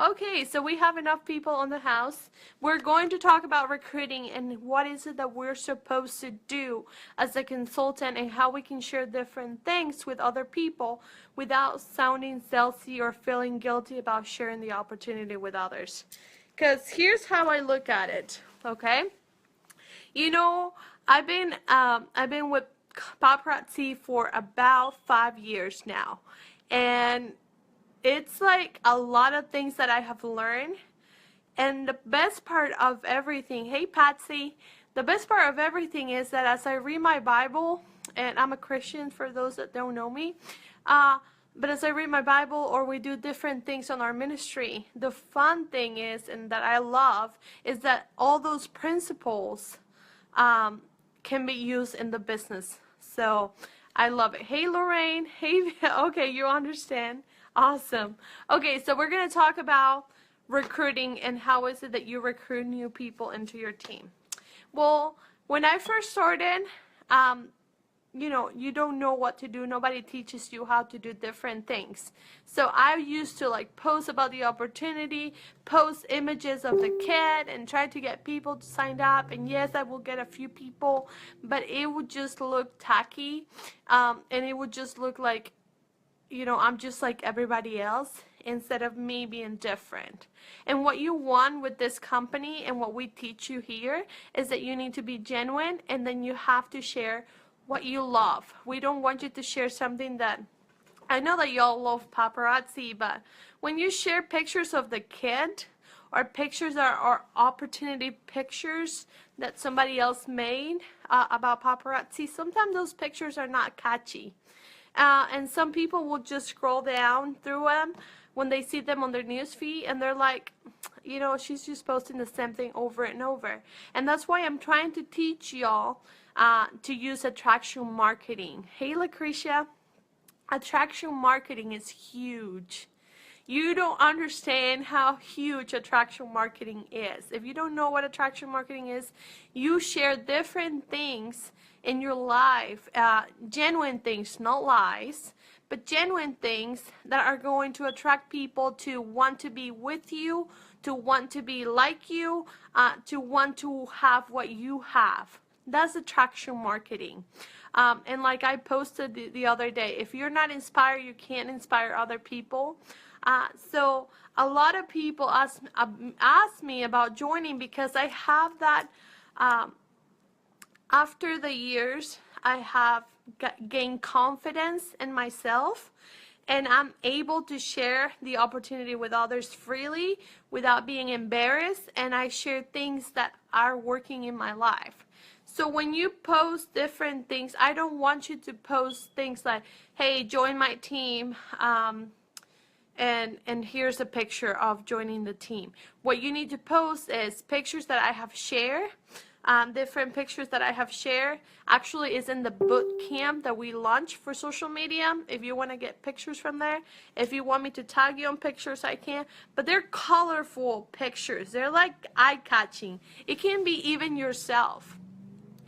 Okay, so we have enough people in the house. We're going to talk about recruiting and what is it that we're supposed to do as a consultant and how we can share different things with other people without sounding salesy or feeling guilty about sharing the opportunity with others. Because here's how I look at it, okay? You know, I've been with Paparazzi for about 5 years now, and it's like a lot of things that I have learned. And the best part of everything, hey Patsy, the best part of everything is that as I read my Bible, and I'm a Christian for those that don't know me, but as I read my Bible or we do different things on our ministry, the fun thing is, and that I love, is that all those principles can be used in the business. So I love it. Hey Lorraine, hey, okay, you understand. Awesome. Okay, so we're going to talk about recruiting and how is it that you recruit new people into your team. Well, when I first started, you know, you don't know what to do. Nobody teaches you how to do different things. So I used to like post about the opportunity, post images of the kid and try to get people to sign up. And yes, I will get a few people, but it would just look tacky, and it would just look like, you know, I'm just like everybody else instead of me being different. And what you want with this company and what we teach you here is that you need to be genuine, and then you have to share what you love. We don't want you to share something that, I know that y'all love paparazzi, but when you share pictures of the kid or pictures that are opportunity pictures that somebody else made about paparazzi, sometimes those pictures are not catchy. And some people will just scroll down through them when they see them on their newsfeed, and they're like, you know, she's just posting the same thing over and over. And that's why I'm trying to teach y'all to use attraction marketing. Hey, Lucretia, attraction marketing is huge. You don't understand how huge attraction marketing is. If you don't know what attraction marketing is, you share different things in your life, genuine things, not lies, but genuine things that are going to attract people to want to be with you, to want to be like you, to want to have what you have. That's attraction marketing. And like I posted the other day, if you're not inspired, you can't inspire other people. So a lot of people ask me about joining because I have that, after the years, I have gained confidence in myself, and I'm able to share the opportunity with others freely without being embarrassed, and I share things that are working in my life. So when you post different things, I don't want you to post things like, hey, join my team, and here's a picture of joining the team. What you need to post is pictures that I have shared. Different pictures that I have shared actually is in the boot camp that we launched for social media. If you want to get pictures from there, if you want me to tag you on pictures, I can. But they're colorful pictures. They're like eye-catching. It can be even yourself.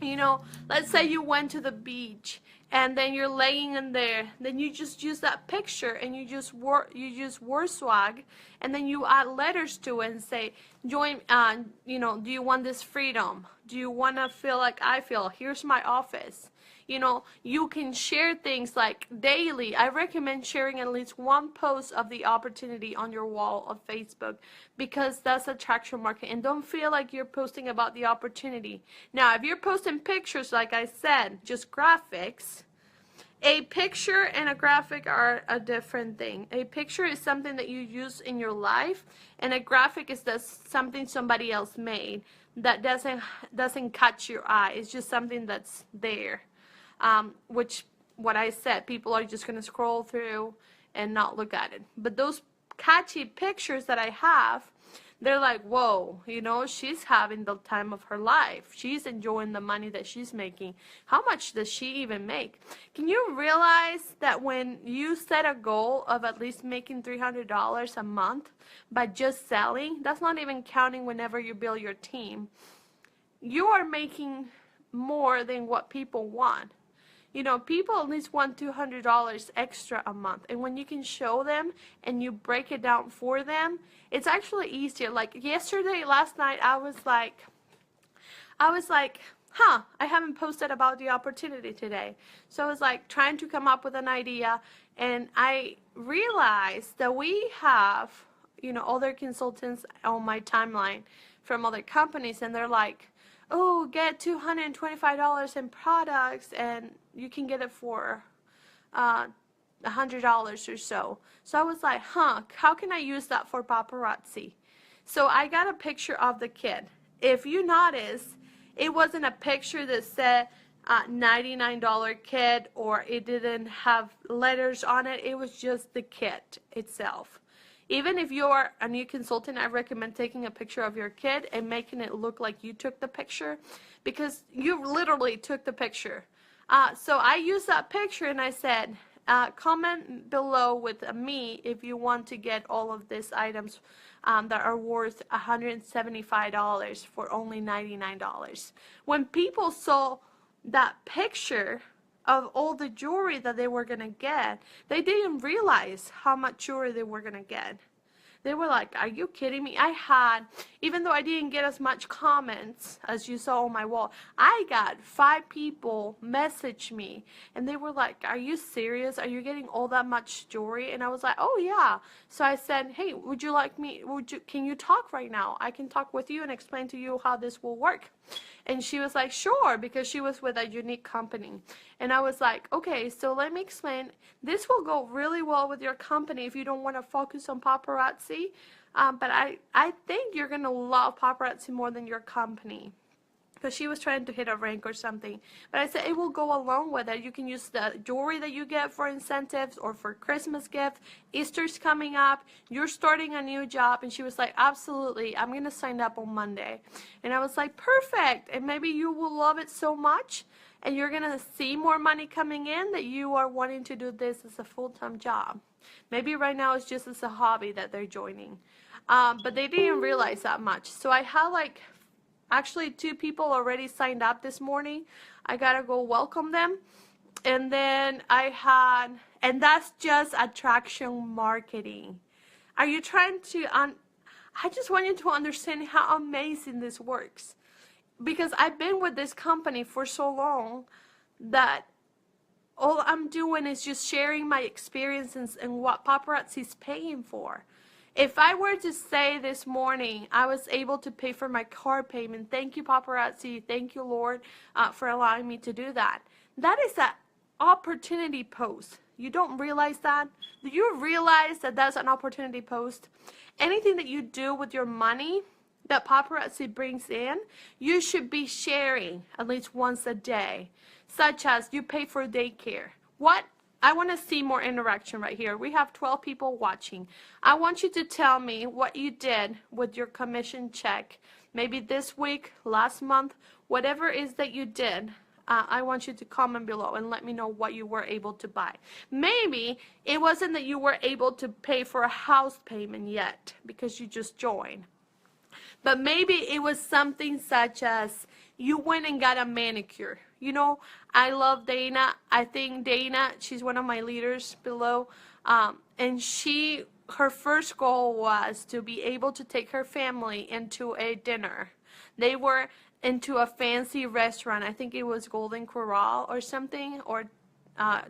You know, let's say you went to the beach and then you're laying in there, then you just use that picture and you just word swag, and then you add letters to it and say, join, you know, do you want this freedom? Do you want to feel like I feel? Here's my office. You know, you can share things like daily. I recommend sharing at least one post of the opportunity on your wall of Facebook, because that's attraction marketing. And don't feel like you're posting about the opportunity. Now, if you're posting pictures, like I said, just graphics, a picture and a graphic are a different thing. A picture is something that you use in your life, and a graphic is something somebody else made that doesn't catch your eye. It's just something that's there. Which, what I said, people are just going to scroll through and not look at it. But those catchy pictures that I have, they're like, whoa, you know, she's having the time of her life. She's enjoying the money that she's making. How much does she even make? Can you realize that when you set a goal of at least making $300 a month by just selling, that's not even counting whenever you build your team, you are making more than what people want. You know, people at least want $200 extra a month. And when you can show them and you break it down for them, it's actually easier. Like last night, I was like, I haven't posted about the opportunity today. So I was like trying to come up with an idea, and I realized that we have, you know, other consultants on my timeline from other companies, and they're like, oh, get $225 in products, and you can get it for $100 or so. So I was like, how can I use that for paparazzi? So I got a picture of the kid. If you notice, it wasn't a picture that said $99 kit, or it didn't have letters on it. It was just the kit itself. Even if you're a new consultant, I recommend taking a picture of your kid and making it look like you took the picture, because you literally took the picture. So I used that picture and I said, comment below with me if you want to get all of these items that are worth $175 for only $99. When people saw that picture of all the jewelry that they were going to get, they didn't realize how much jewelry they were going to get. They were like, are you kidding me? I had, even though I didn't get as much comments as you saw on my wall, I got 5 people message me, and they were like, are you serious? Are you getting all that much jewelry? And I was like, oh yeah. So I said, hey, would you like me, can you talk right now? I can talk with you and explain to you how this will work. And she was like, sure, because she was with a unique company. And I was like, okay, so let me explain. This will go really well with your company if you don't want to focus on paparazzi. But I think you're going to love paparazzi more than your company. Because she was trying to hit a rank or something. But I said it will go along with it. You can use the jewelry that you get for incentives or for Christmas gift. Easter's coming up. You're starting a new job. And she was like, absolutely. I'm going to sign up on Monday. And I was like, perfect. And maybe you will love it so much. And you're going to see more money coming in that you are wanting to do this as a full-time job. Maybe right now it's just as a hobby that they're joining. But they didn't realize that much. So I had like... actually 2 people already signed up this morning. I gotta go welcome them. And then and that's just attraction marketing. Are you trying to, I just want you to understand how amazing this works. Because I've been with this company for so long that all I'm doing is just sharing my experiences and what paparazzi is paying for. If I were to say this morning, I was able to pay for my car payment, thank you paparazzi, thank you Lord for allowing me to do that. That is an opportunity post. You don't realize that? Do you realize that that's an opportunity post? Anything that you do with your money that paparazzi brings in, you should be sharing at least once a day. Such as you pay for daycare. What? I want to see more interaction right here. We have 12 people watching. I want you to tell me what you did with your commission check. Maybe this week, last month, whatever it is that you did. I want you to comment below and let me know what you were able to buy. Maybe it wasn't that you were able to pay for a house payment yet because you just joined. But maybe it was something such as you went and got a manicure. You know, I love Dana. I think Dana, she's one of my leaders below. And her first goal was to be able to take her family into a dinner. They were into a fancy restaurant. I think it was Golden Corral or something, or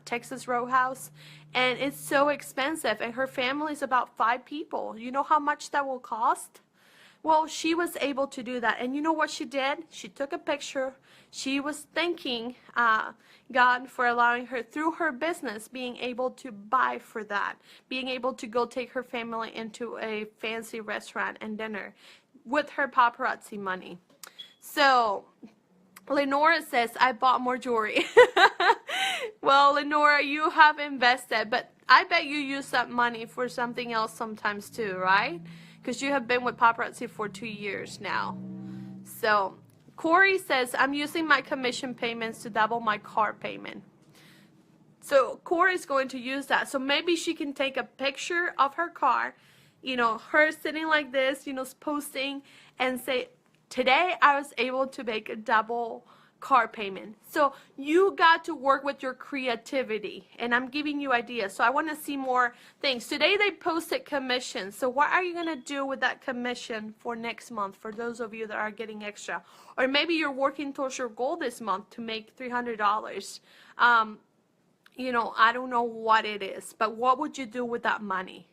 Texas Roadhouse. And it's so expensive. And her family is about 5 people. You know how much that will cost? Well, she was able to do that. And you know what she did? She took a picture. She was thanking God for allowing her, through her business, being able to buy for that. Being able to go take her family into a fancy restaurant and dinner with her paparazzi money. So, Lenora says, I bought more jewelry. Well, Lenora, you have invested. But I bet you use that money for something else sometimes too, right? Because you have been with paparazzi for 2 years now. So, Corey says, I'm using my commission payments to double my car payment. So, Corey's going to use that. So, maybe she can take a picture of her car, you know, her sitting like this, you know, posting and say, today I was able to make a double car payment. So you got to work with your creativity, and I'm giving you ideas. So I want to see more things. Today they posted commission. So what are you going to do with that commission for next month, for those of you that are getting extra? Or maybe you're working towards your goal this month to make $300. You know, I don't know what it is, but what would you do with that money?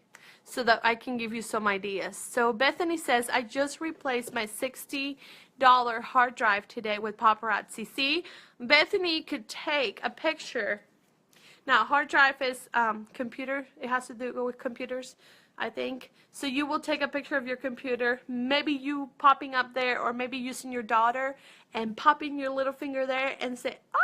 So that I can give you some ideas. So Bethany says, I just replaced my $60 hard drive today with Paparazzi. See, Bethany could take a picture. Now, hard drive is computer. It has to do with computers, I think. So you will take a picture of your computer, maybe you popping up there, or maybe using your daughter and popping your little finger there and say, ah,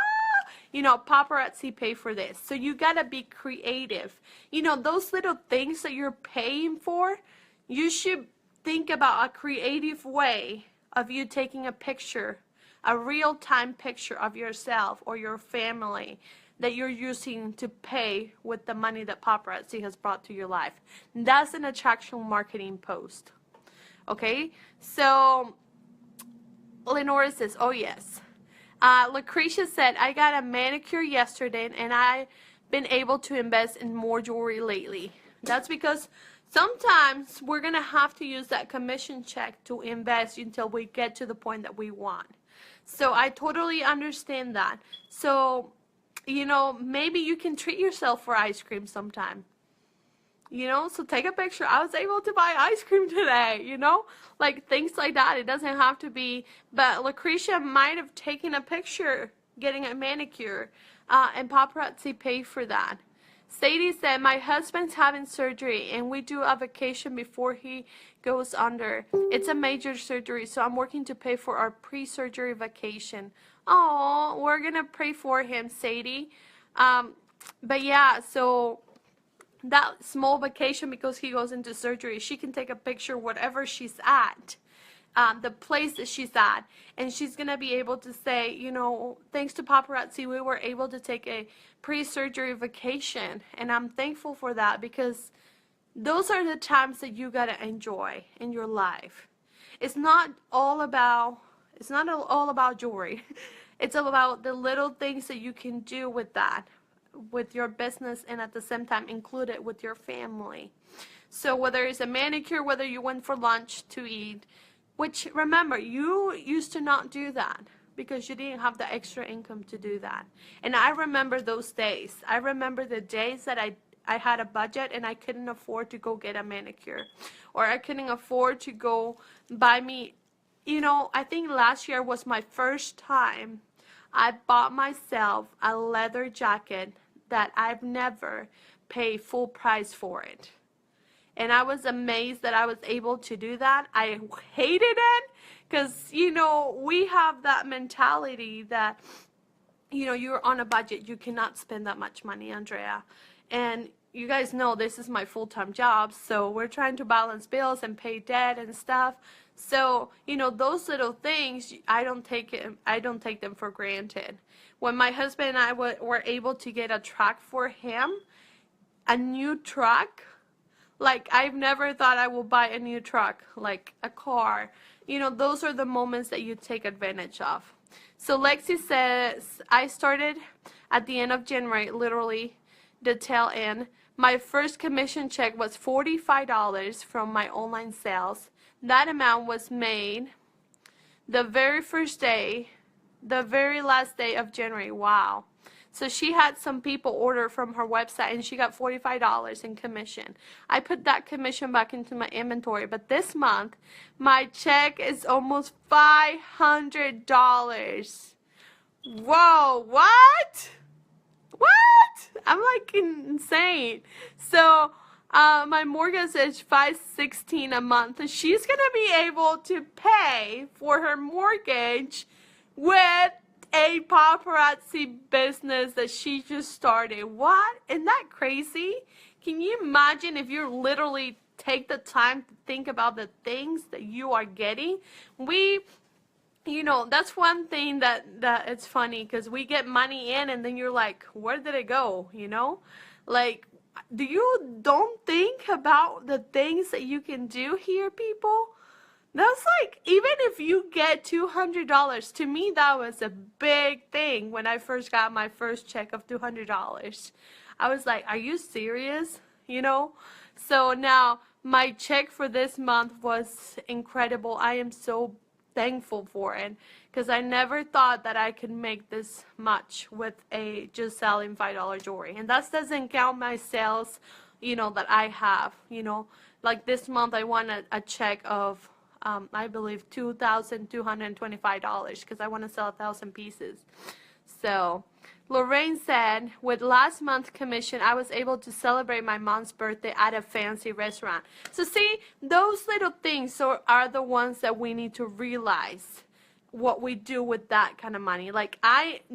you know, paparazzi pay for this. So you gotta be creative. You know, those little things that you're paying for, you should think about a creative way of you taking a picture, a real-time picture of yourself or your family that you're using to pay with the money that paparazzi has brought to your life. That's an attraction marketing post. Okay? So Lenora says, oh yes. Lucretia said, I got a manicure yesterday and I've been able to invest in more jewelry lately. That's because sometimes we're going to have to use that commission check to invest until we get to the point that we want. So I totally understand that. So, you know, maybe you can treat yourself for ice cream sometime. You know, so take a picture. I was able to buy ice cream today, you know, like things like that. It doesn't have to be, but Lucretia might have taken a picture getting a manicure, and paparazzi paid for that. Sadie said, my husband's having surgery and we do a vacation before he goes under. It's a major surgery, so I'm working to pay for our pre-surgery vacation. Oh, we're going to pray for him, Sadie. But yeah, so that small vacation, because he goes into surgery, she can take a picture whatever she's at, the place that she's at, and she's going to be able to say, you know, thanks to paparazzi, we were able to take a pre-surgery vacation, and I'm thankful for that, because those are the times that you got to enjoy in your life. It's not all about jewelry. It's all about the little things that you can do with that, with your business, and at the same time include it with your family. So whether it's a manicure, whether you went for lunch to eat, which remember, you used to not do that because you didn't have the extra income to do that. And I remember those days. I remember the days that I had a budget and I couldn't afford to go get a manicure, or I couldn't afford to go buy me, you know, I think last year was my first time I bought myself a leather jacket that I've never paid full price for it. And I was amazed that I was able to do that. I hated it because, you know, we have that mentality that, you know, you're on a budget. You cannot spend that much money, Andrea. And you guys know this is my full-time job, so we're trying to balance bills and pay debt and stuff. So, you know, those little things, I don't take them for granted. When my husband and I were able to get a truck for him, a new truck, like I've never thought I will buy a new truck, like a car. You know, those are the moments that you take advantage of. So Lexi says, I started at the end of January, literally the tail end. My first commission check was $45 from my online sales. That amount was made the very first day, the very last day of January. Wow. So she had some people order from her website and she got $45 in commission. I put that commission back into my inventory, but this month my check is almost $500. Whoa, what? What? I'm like insane. So my mortgage is $516 a month, and she's gonna be able to pay for her mortgage with a paparazzi business that she just started. What? Isn't that crazy? Can you imagine if you literally take the time to think about the things that you are getting? You know, that's one thing that it's funny, because we get money in and then you're like, where did it go? You know, like, don't think about the things that you can do here, people? That's like, even if you get $200, to me that was a big thing when I first got my first check of $200. I was like, are you serious? You know? So now my check for this month was incredible. I am so thankful for it because I never thought that I could make this much with a just selling $5 jewelry. And that doesn't count my sales, that I have, like this month I won a check of I believe $2,225 because I want to sell 1,000 pieces. So Lorraine said, with last month's commission, I was able to celebrate my mom's birthday at a fancy restaurant. So see, those little things are the ones that we need to realize what we do with that kind of money. Like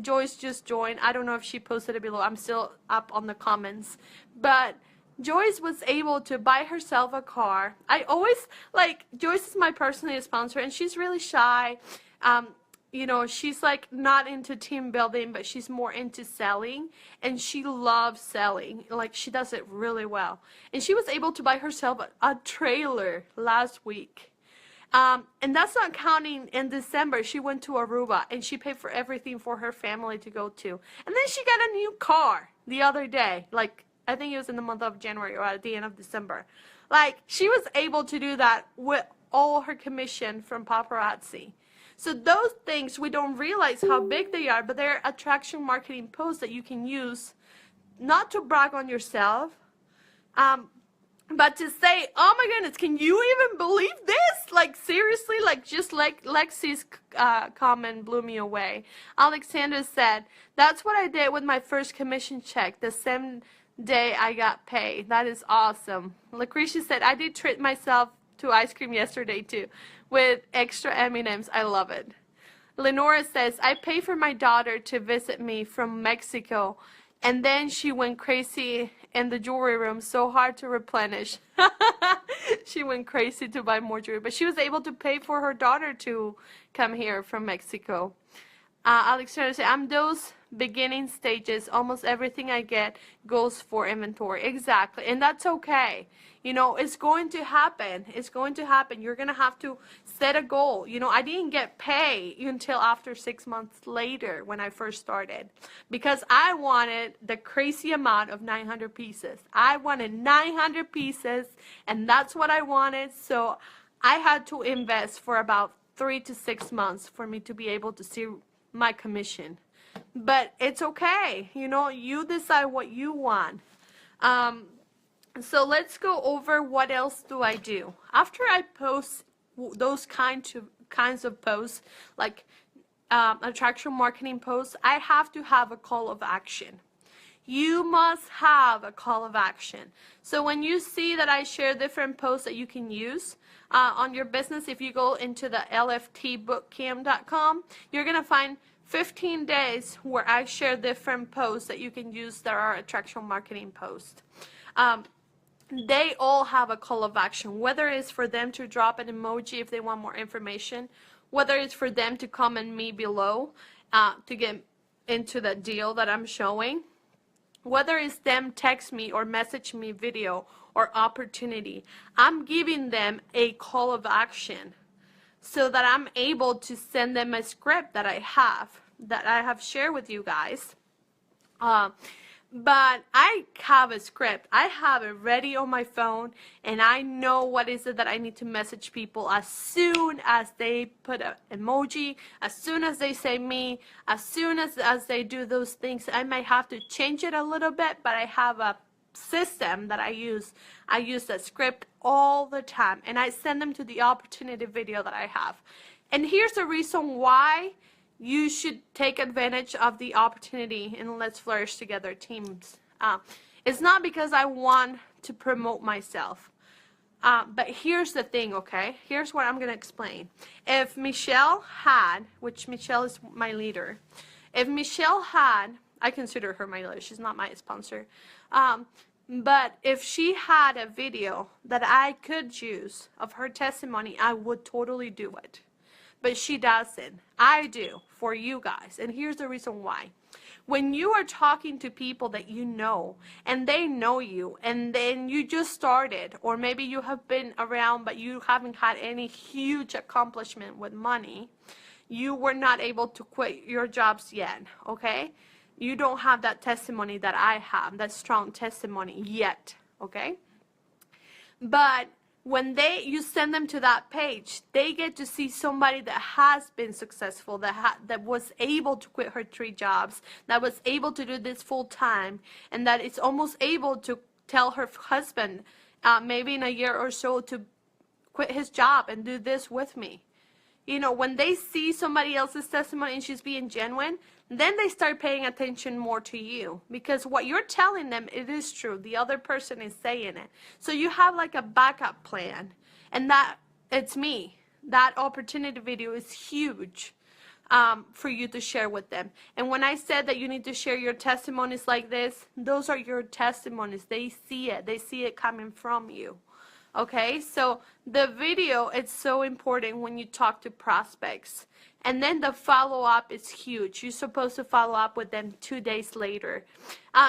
Joyce just joined. I don't know if she posted it below. I'm still up on the comments. But Joyce was able to buy herself a car. I always, Joyce is my personal sponsor, and she's really shy. She's like not into team building, but she's more into selling, and she loves selling. Like, she does it really well. And she was able to buy herself a trailer last week. And that's not counting in December. She went to Aruba, and she paid for everything for her family to go to. And then she got a new car the other day, I think it was in the month of January or at the end of December. She was able to do that with all her commission from Paparazzi. So those things, we don't realize how big they are, but they're attraction marketing posts that you can use not to brag on yourself, but to say, oh my goodness, can you even believe this? Seriously, just like Lexi's comment blew me away. Alexander said, that's what I did with my first commission check, the same day I got paid. That is awesome. Lucretia said, I did treat myself to ice cream yesterday too, with extra M&Ms. I love it. Lenora says, I paid for my daughter to visit me from Mexico, and then she went crazy in the jewelry room, so hard to replenish. She went crazy to buy more jewelry, but she was able to pay for her daughter to come here from Mexico. Alexander said, I'm those beginning stages. Almost everything I get goes for inventory. Exactly. And that's okay. It's going to happen. It's going to happen. You're going to have to set a goal. I didn't get paid until after 6 months later when I first started, because I wanted the crazy amount of 900 pieces. I wanted 900 pieces, and that's what I wanted. So I had to invest for about 3 to 6 months for me to be able to see my commission. But it's okay. You decide what you want. So let's go over what else do I do. After I post those kinds of posts, like attraction marketing posts, I have to have a call of action. You must have a call of action. So when you see that I share different posts that you can use on your business, if you go into the lftbootcamp.com, you're going to find 15 days where I share different posts that you can use that are attraction marketing posts. They all have a call of action, whether it's for them to drop an emoji if they want more information, whether it's for them to comment me below to get into the deal that I'm showing, whether it's them text me or message me video or opportunity. I'm giving them a call of action so that I'm able to send them a script that I have shared with you guys. But I have a script. I have it ready on my phone, and I know what is it that I need to message people as soon as they put an emoji, as soon as they say me, as soon as they do those things. I might have to change it a little bit, but I have a system that I use. I use that script all the time, and I send them to the opportunity video that I have. And here's the reason why you should take advantage of the opportunity in Let's Flourish Together teams. It's not because I want to promote myself, but here's the thing, okay? Here's what I'm going to explain. If Michelle had, which Michelle is my leader, if Michelle had, I consider her my leader, she's not my sponsor, but if she had a video that I could use of her testimony, I would totally do it. But she doesn't. I do, for you guys. And here's the reason why. When you are talking to people that you know and they know you, and then you just started, or maybe you have been around but you haven't had any huge accomplishment with money, you were not able to quit your jobs yet, okay? You don't have that testimony that I have, that strong testimony yet, okay? But when you send them to that page, they get to see somebody that has been successful, that was able to quit her 3 jobs, that was able to do this full time, and that is almost able to tell her husband, maybe in a year or so, to quit his job and do this with me. You know, when they see somebody else's testimony and she's being genuine, then they start paying attention more to you, because what you're telling them, it is true. The other person is saying it. So you have like a backup plan, and that it's me. That opportunity video is huge for you to share with them. And when I said that you need to share your testimonies like this, those are your testimonies. They see it. They see it coming from you. Okay, so the video, it's so important when you talk to prospects. And then the follow-up is huge. You're supposed to follow up with them 2 days later.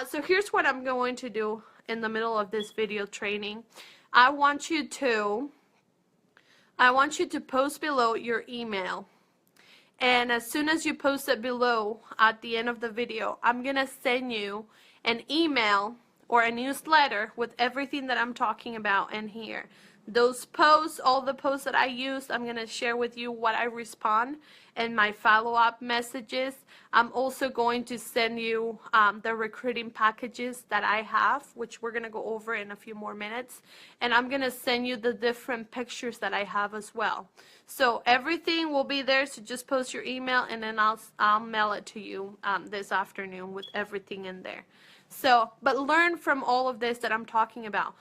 So here's what I'm going to do in the middle of this video training. I want you to post below your email. And as soon as you post it below at the end of the video, I'm going to send you an email or a newsletter with everything that I'm talking about in here. Those posts, all the posts that I use, I'm going to share with you what I respond and my follow-up messages. I'm also going to send you the recruiting packages that I have, which we're going to go over in a few more minutes. And I'm going to send you the different pictures that I have as well. So everything will be there, so just post your email, and then I'll mail it to you this afternoon with everything in there. So, but learn from all of this that I'm talking about.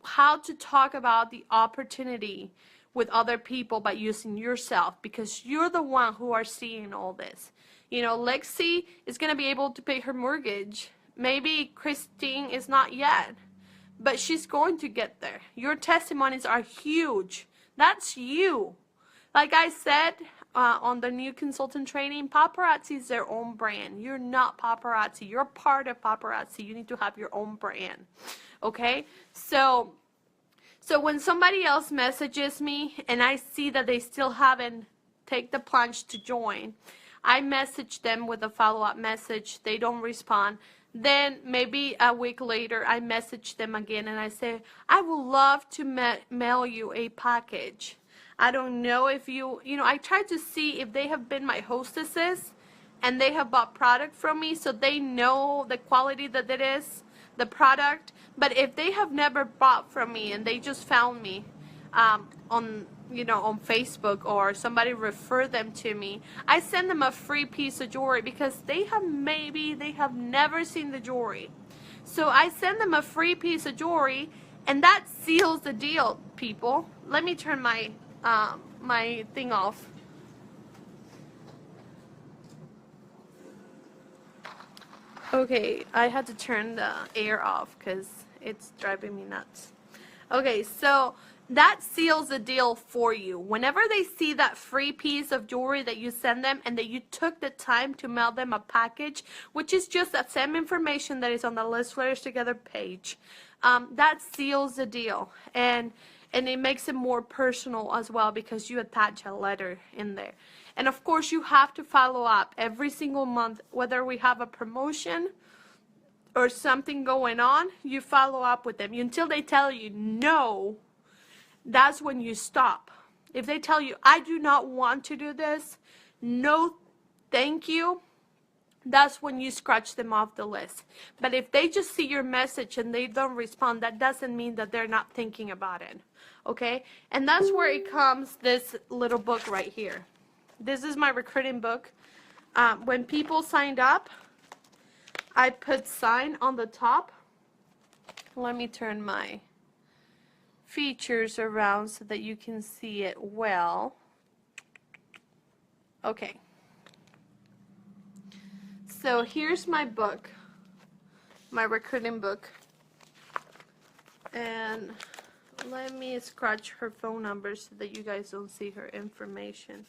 How to talk about the opportunity with other people by using yourself, because you're the one who are seeing all this. You know, Lexi is going to be able to pay her mortgage. Maybe Christine is not yet, but she's going to get there. Your testimonies are huge. That's you. Like I said on the new consultant training, Paparazzi is their own brand. You're not Paparazzi. You're part of Paparazzi. You need to have your own brand. Okay? So when somebody else messages me and I see that they still haven't taken the plunge to join, I message them with a follow-up message. They don't respond. Then maybe a week later, I message them again and I say, I would love to mail you a package. I don't know if I try to see if they have been my hostesses and they have bought product from me, so they know the quality that it is, the product. But if they have never bought from me and they just found me on Facebook, or somebody referred them to me, I send them a free piece of jewelry, because they have never seen the jewelry. So I send them a free piece of jewelry, and that seals the deal, people. Let me turn my my thing off. Okay, I had to turn the air off because it's driving me nuts. Okay, so that seals the deal for you. Whenever they see that free piece of jewelry that you send them, and that you took the time to mail them a package, which is just that same information that is on the Let's Letters Together page, that seals the deal. And it makes it more personal as well, because you attach a letter in there. And of course, you have to follow up every single month, whether we have a promotion or something going on. You follow up with them until they tell you no. That's when you stop. If they tell you, I do not want to do this, no thank you, that's when you scratch them off the list. But if they just see your message and they don't respond, that doesn't mean that they're not thinking about it. Okay? And that's where it comes, this little book right here. This is my recruiting book. When people signed up, I put sign on the top. Let me turn my features around so that you can see it well. Okay. So here's my book, my recruiting book. And let me scratch her phone number so that you guys don't see her information,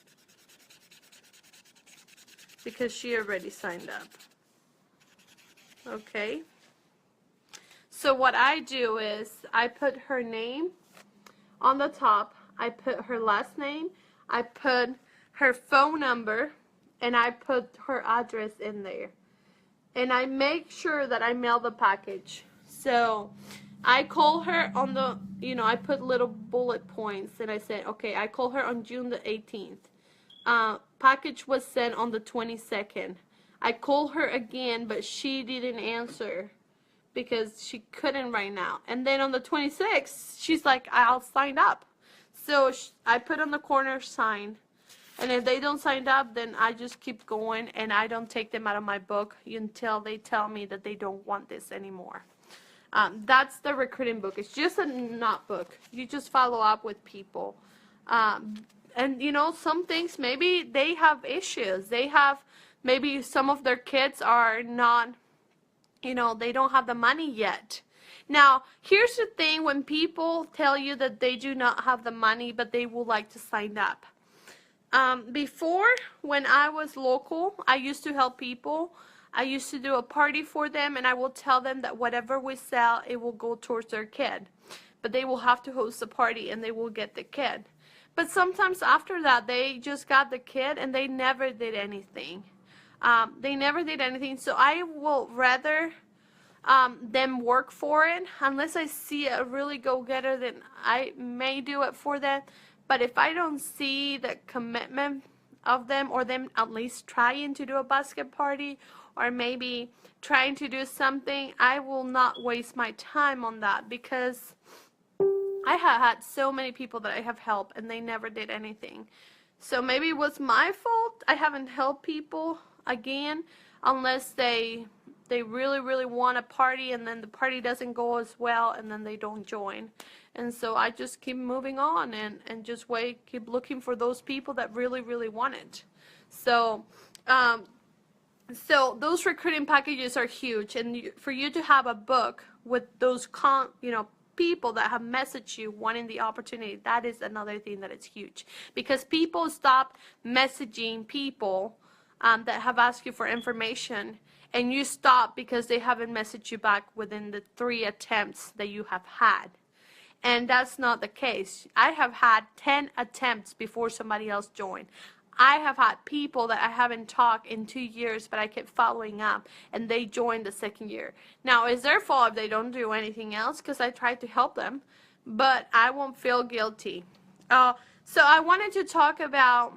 because she already signed up. Okay. So what I do is I put her name on the top. I put her last name. I put her phone number, and I put her address in there. And I make sure that I mail the package. So I call her on the, I put little bullet points, and I said, okay, I call her on June the 18th. Package was sent on the 22nd. I call her again, but she didn't answer because she couldn't right now. And then on the 26th, she's like, I'll sign up. So I put on the corner sign. And if they don't sign up, then I just keep going, and I don't take them out of my book until they tell me that they don't want this anymore. That's the recruiting book. It's just a notebook. You just follow up with people. And, some things, maybe they have issues. Maybe some of their kids are not, they don't have the money yet. Now, here's the thing when people tell you that they do not have the money, but they would like to sign up. Before, when I was local, I used to help people. I used to do a party for them, and I will tell them that whatever we sell, it will go towards their kid. But they will have to host a party, and they will get the kid. But sometimes after that, they just got the kid, and they never did anything. So I will rather them work for it. Unless I see a really go-getter, then I may do it for them. But if I don't see the commitment of them, or them at least trying to do a basket party, or maybe trying to do something, I will not waste my time on that, because I have had so many people that I have helped and they never did anything. So maybe it was my fault. I haven't helped people again, unless they really, really want a party, and then the party doesn't go as well, and then they don't join. And so I just keep moving on and just keep looking for those people that really, really want it. So, so those recruiting packages are huge, and for you to have a book with those people that have messaged you wanting the opportunity, that is another thing that is huge, because people stop messaging people that have asked you for information, and you stop because they haven't messaged you back within the 3 attempts that you have had. And that's not the case. I have had 10 attempts before somebody else joined. I have had people that I haven't talked in 2 years, but I kept following up, and they joined the 2nd year. Now, it's their fault if they don't do anything else, because I tried to help them, but I won't feel guilty. So I wanted to talk about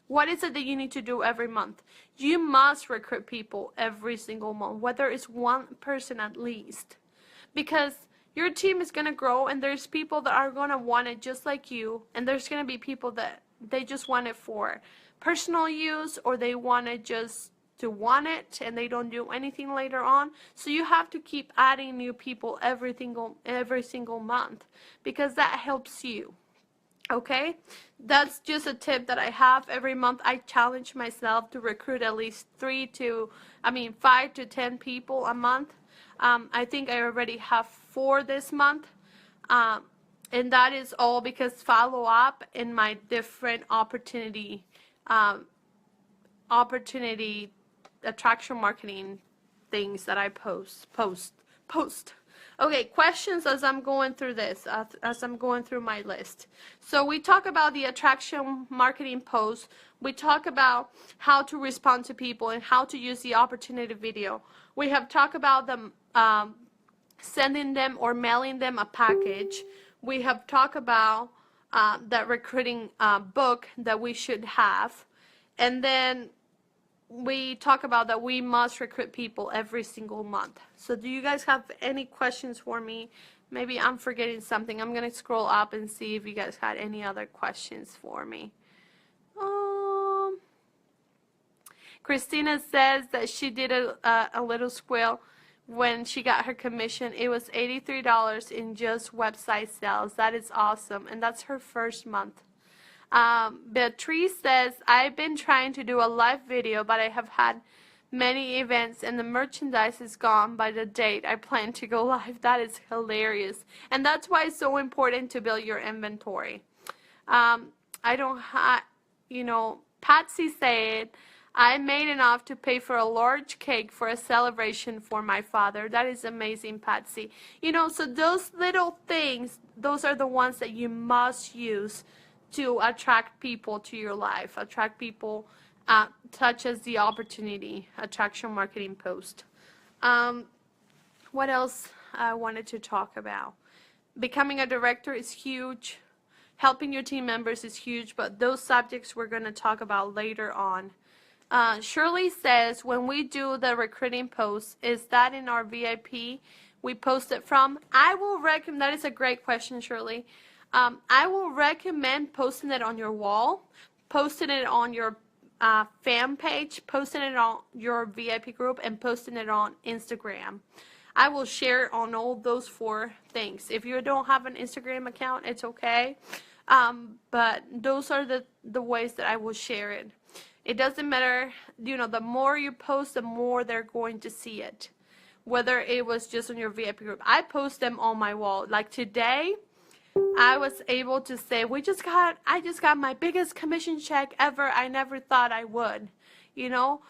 what is it that you need to do every month. You must recruit people every single month, whether it's one person at least, because your team is going to grow, and there's people that are going to want it just like you, and there's going to be people that they just want it for personal use, or they want it just to want it, and they don't do anything later on. So you have to keep adding new people every single month, because that helps you. Okay, that's just a tip that I have. Every month I challenge myself to recruit at least 5 to 10 people a month. I think I already have 4 this month, and that is all because follow up in my different opportunity attraction marketing things that I post. Okay, questions as I'm going through this, as I'm going through my list. So we talk about the attraction marketing post. We talk about how to respond to people and how to use the opportunity video. We have talked about them sending them or mailing them a package. We have talked about that recruiting book that we should have. And then we talk about that we must recruit people every single month. So do you guys have any questions for me? Maybe I'm forgetting something. I'm going to scroll up and see if you guys had any other questions for me. Christina says that she did a little squeal when she got her commission. It was $83 in just website sales. That is awesome. And that's her first month. Beatrice says, I've been trying to do a live video, but I have had many events and the merchandise is gone by the date I plan to go live. That is hilarious. And that's why it's so important to build your inventory. I don't have, Patsy said, I made enough to pay for a large cake for a celebration for my father. That is amazing, Patsy. You know, so those little things, those are the ones that you must use to attract people to your life, attract people, such as the opportunity, attraction marketing post. Um, what else I wanted to talk about? Becoming a director is huge. Helping your team members is huge, but those subjects we're going to talk about later on. Shirley says, when we do the recruiting post, is that in our VIP we post it from? I will recommend, that is a great question, Shirley. I will recommend posting it on your wall, posting it on your fan page, posting it on your VIP group, and posting it on Instagram. I will share on all those 4 things. If you don't have an Instagram account, it's okay. But those are the ways that I will share it. It doesn't matter, you know, the more you post, the more they're going to see it. Whether it was just on your VIP group. I post them on my wall. Like today, I was able to say, I just got my biggest commission check ever. I never thought I would, you know.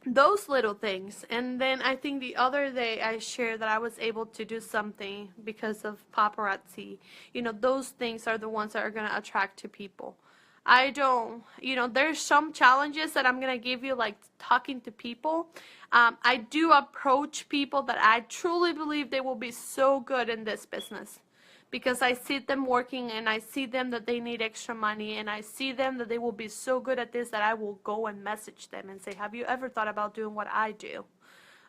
Those little things. And then I think the other day I shared that I was able to do something because of Paparazzi. You know, those things are the ones that are going to attract to people. I don't, you know, there's some challenges that I'm going to give you, like talking to people. I do approach people that I truly believe they will be so good in this business. Because I see them working, and I see them that they need extra money, and I see them that they will be so good at this that I will go and message them and say, have you ever thought about doing what I do?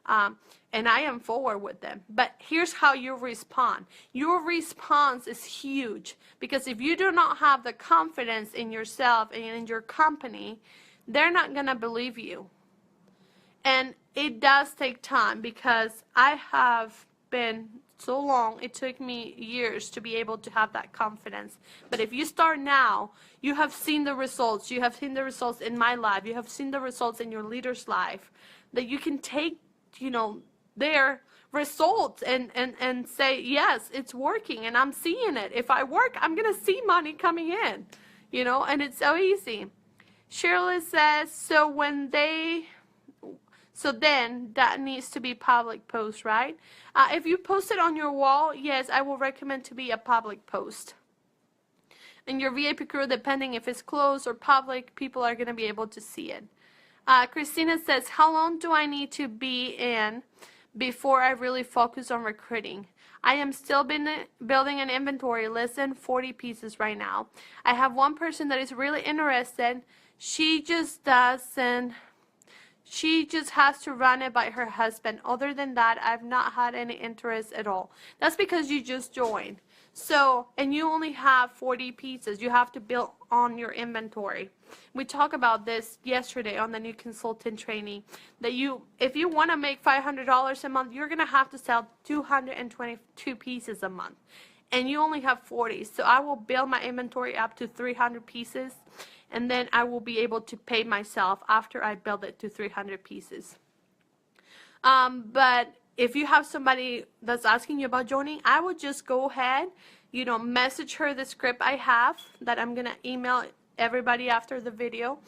And I am forward with them. But here's how you respond. Your response is huge, because if you do not have the confidence in yourself and in your company, they're not going to believe you. And it does take time, because I have been so long, it took me years to be able to have that confidence. But if you start now, you have seen the results. You have seen the results in my life. You have seen the results in your leader's life. That you can take, you know, their results and say, yes, it's working and I'm seeing it. If I work, I'm going to see money coming in, you know, and it's so easy. Shirley says, so then that needs to be public post, right? If you post it on your wall, yes, I will recommend to be a public post. And your VIP crew, depending if it's closed or public, people are going to be able to see it. Christina says, how long do I need to be in before I really focus on recruiting? I am still building an inventory, less than 40 pieces right now. I have one person that is really interested. She just has to run it by her husband. Other than that, I've not had any interest at all. That's because you just joined. So, and you only have 40 pieces. You have to build on your inventory. We talked about this yesterday on the new consultant training, that if you want to make $500 a month, you're going to have to sell 222 pieces a month. And you only have 40. So I will build my inventory up to 300 pieces. And then I will be able to pay myself after I build it to 300 pieces. But if you have somebody that's asking you about joining, I would just go ahead, you know, message her the script I have that I'm going to email everybody after the video,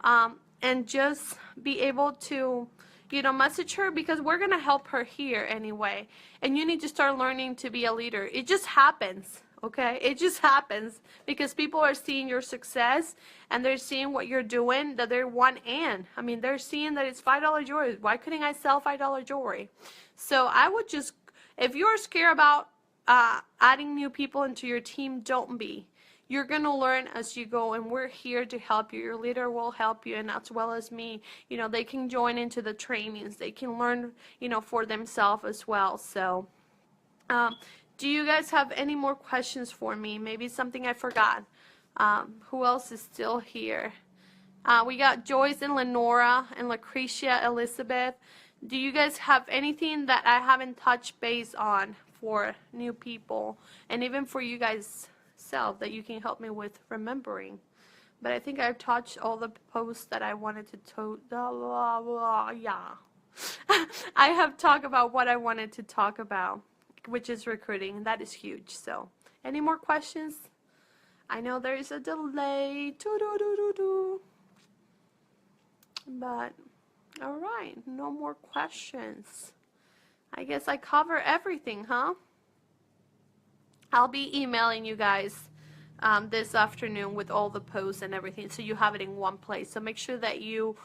and just be able to, you know, message her, because we're going to help her here anyway. And you need to start learning to be a leader. It just happens. Okay, it just happens because people are seeing your success and they're seeing what you're doing, that they're I mean, they're seeing that it's $5 jewelry. Why couldn't I sell $5 jewelry? So I would just, if you're scared about adding new people into your team, don't be. You're going to learn as you go, and we're here to help you. Your leader will help you, and as well as me. You know, they can join into the trainings. They can learn, you know, for themselves as well. So, do you guys have any more questions for me? Maybe something I forgot. Who else is still here? We got Joyce and Lenora and Lucretia, Elizabeth. Do you guys have anything that I haven't touched base on for new people, and even for you guys self, that you can help me with remembering? But I think I've touched all the posts that I wanted to yeah. I have talked about what I wanted to talk about, which is recruiting. That is huge. So, any more questions? I know there is a delay. But, all right, no more questions. I guess I cover everything, huh? I'll be emailing you guys this afternoon with all the posts and everything, so you have it in one place. So make sure that you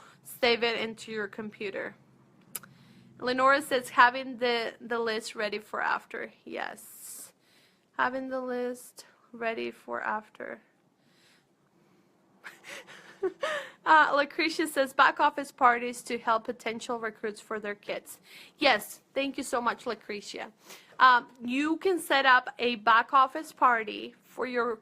save it into your computer. Lenora says having the list ready for after. Yes. Having the list ready for after. Lucretia says back office parties to help potential recruits for their kids. Yes, thank you so much, Lucretia. You can set up a back office party for your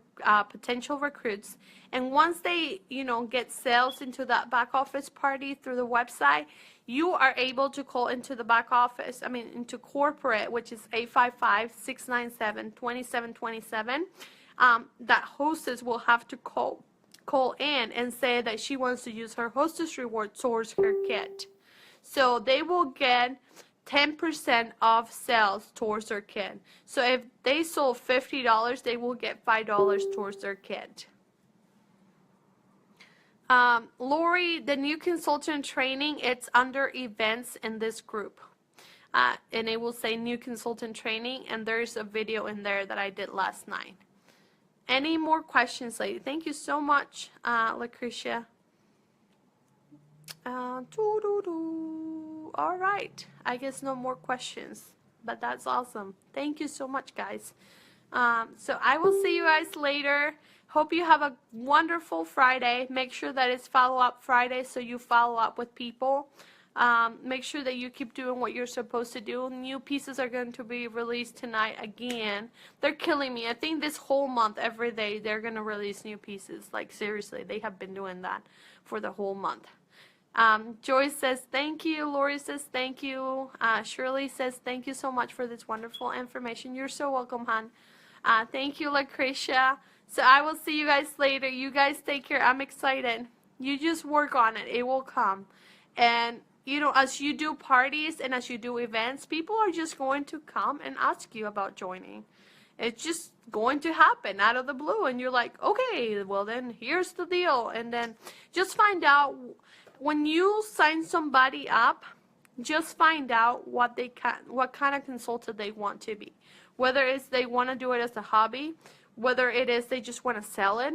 potential recruits, and once they, get sales into that back office party through the website, you are able to call into the back office, into corporate, which is 855-697-2727. That hostess will have to call in and say that she wants to use her hostess reward towards her kit. So they will get 10% off sales towards their kit. So if they sold $50, they will get $5 towards their kit. Lori, the new consultant training, it's under events in this group. And it will say new consultant training, and there's a video in there that I did last night. Any more questions, lady? Thank you so much, Lucretia. All right. I guess no more questions, but that's awesome. Thank you so much, guys. So I will see you guys later. Hope you have a wonderful Friday. Make sure that it's follow-up Friday, so you follow up with people. Make sure that you keep doing what you're supposed to do. New pieces are going to be released tonight again. They're killing me. I think this whole month, every day, they're going to release new pieces. Like, seriously, they have been doing that for the whole month. Joyce says thank you. Lori says thank you. Shirley says thank you so much for this wonderful information. You're so welcome, hon. Thank you, Lucretia. So I will see you guys later. You guys take care. I'm excited. You just work on it. It will come. And as you do parties and as you do events, people are just going to come and ask you about joining. It's just going to happen out of the blue, and you're like, okay, well then here's the deal. And then just find out, when you sign somebody up, just find out what kind of consultant they want to be. Whether it's they want to do it as a hobby, whether it is they just want to sell it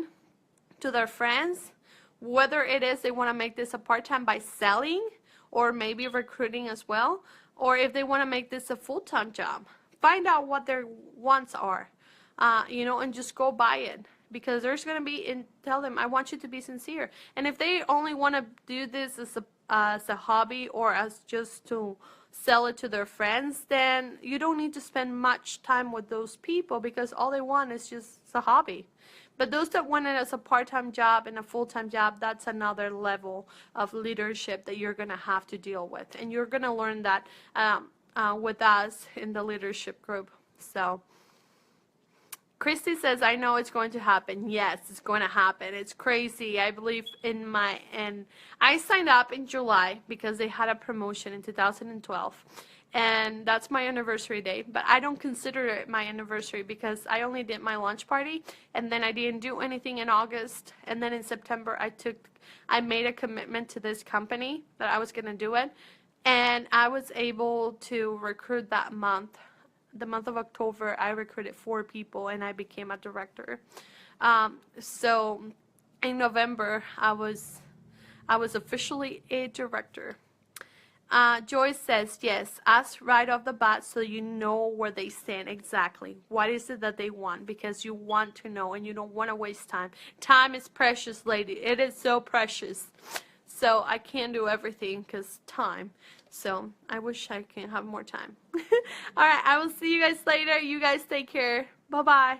to their friends, whether it is they want to make this a part-time by selling, or maybe recruiting as well, or if they want to make this a full-time job. Find out what their wants are, and just go by it. Because there's going to be, and tell them, I want you to be sincere. And if they only want to do this as a hobby or as just to sell it to their friends, then you don't need to spend much time with those people, because all they want is just a hobby. But those that want it as a part-time job and a full-time job, that's another level of leadership that you're going to have to deal with. And you're going to learn that with us in the leadership group. So Christy says, I know it's going to happen. Yes, it's going to happen. It's crazy. I believe and I signed up in July because they had a promotion in 2012. And that's my anniversary day. But I don't consider it my anniversary because I only did my launch party. And then I didn't do anything in August. And then in September, I made a commitment to this company that I was going to do it. And I was able to recruit that month. The month of October, I recruited 4 people and I became a director. So in November, I was officially a director. Joyce says, yes, ask right off the bat so you know where they stand exactly. What is it that they want? Because you want to know and you don't want to waste time. Time is precious, lady. It is so precious. So I can't do everything because time. So I wish I can have more time. All right, I will see you guys later. You guys take care. Bye-bye.